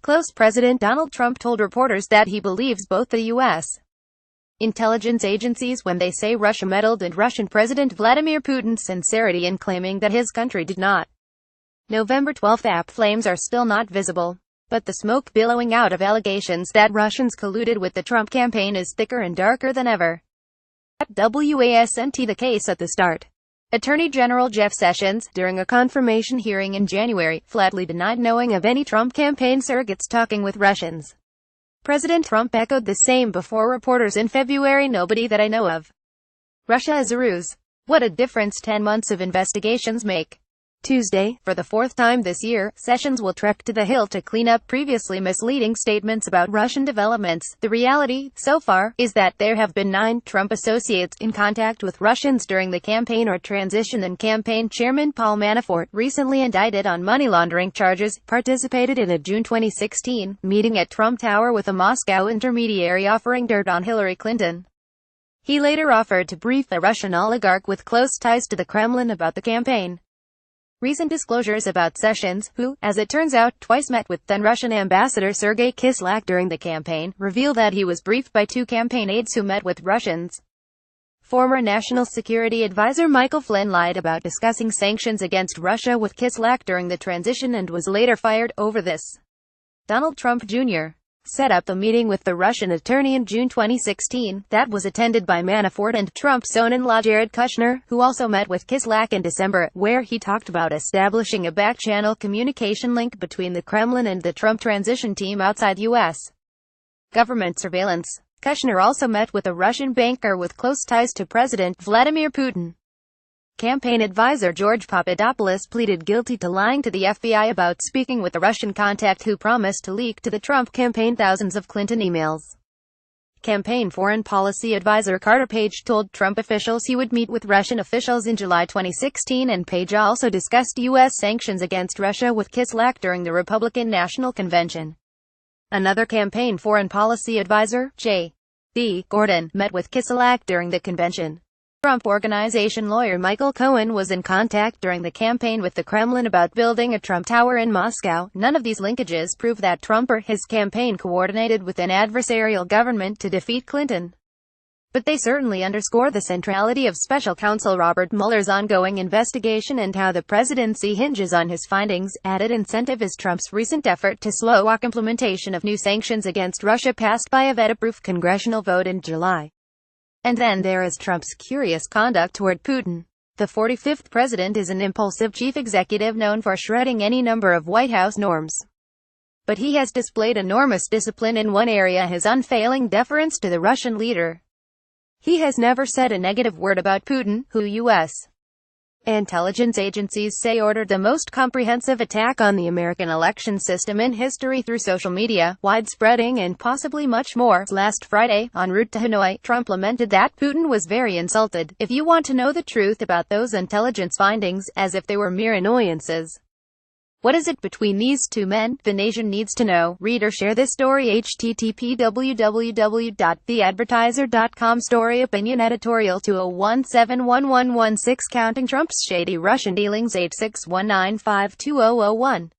Close President Donald Trump told reporters that he believes both the U.S. intelligence agencies when they say Russia meddled and Russian President Vladimir Putin's sincerity in claiming that his country did not. November 12. APFlames are still not visible, but the smoke billowing out of allegations that Russians colluded with the Trump campaign is thicker and darker than ever. Wasnt the case at the start. Attorney General Jeff Sessions, during a confirmation hearing in January, flatly denied knowing of any Trump campaign surrogates talking with Russians. President Trump echoed the same before reporters in February. Nobody that I know of. Russia is a ruse. What a difference 10 months of investigations make. Tuesday, for the fourth time this year, Sessions will trek to the Hill to clean up previously misleading statements about Russian developments. The reality, so far, is that there have been 9 Trump associates in contact with Russians during the campaign or transition, and campaign chairman Paul Manafort, recently indicted on money laundering charges, participated in a June 2016 meeting at Trump Tower with a Moscow intermediary offering dirt on Hillary Clinton. He later offered to brief a Russian oligarch with close ties to the Kremlin about the campaign. Recent disclosures about Sessions, who, as it turns out, twice met with then-Russian Ambassador Sergei Kislyak during the campaign, reveal that he was briefed by 2 campaign aides who met with Russians. Former National Security Advisor Michael Flynn lied about discussing sanctions against Russia with Kislyak during the transition and was later fired over this. Donald Trump Jr. set up a meeting with the Russian attorney in June 2016, that was attended by Manafort and Trump's son-in-law Jared Kushner, who also met with Kislyak in December, where he talked about establishing a back-channel communication link between the Kremlin and the Trump transition team outside U.S. government surveillance. Kushner also met with a Russian banker with close ties to President Vladimir Putin. Campaign advisor George Papadopoulos pleaded guilty to lying to the FBI about speaking with a Russian contact who promised to leak to the Trump campaign thousands of Clinton emails. Campaign foreign policy advisor Carter Page told Trump officials he would meet with Russian officials in July 2016, and Page also discussed U.S. sanctions against Russia with Kislyak during the Republican National Convention. Another campaign foreign policy advisor, J.D. Gordon, met with Kislyak during the convention. Trump Organization lawyer Michael Cohen was in contact during the campaign with the Kremlin about building a Trump Tower in Moscow. None of these linkages prove that Trump or his campaign coordinated with an adversarial government to defeat Clinton. But they certainly underscore the centrality of Special Counsel Robert Mueller's ongoing investigation and how the presidency hinges on his findings. Added incentive is Trump's recent effort to slow-walk implementation of new sanctions against Russia passed by a veto-proof congressional vote in July. And then there is Trump's curious conduct toward Putin. The 45th president is an impulsive chief executive known for shredding any number of White House norms. But he has displayed enormous discipline in one area: his unfailing deference to the Russian leader. He has never said a negative word about Putin, who U.S. intelligence agencies say ordered the most comprehensive attack on the American election system in history through social media, widespreading and possibly much more. Last Friday, en route to Hanoi, Trump lamented that Putin was very insulted. If you want to know the truth about those intelligence findings, as if they were mere annoyances. What is it between these two men? The nation needs to know. Read or share this story. http://www.theadvertiser.com Story Opinion Editorial 201711116 Counting Trump's Shady Russian Dealings 8619520001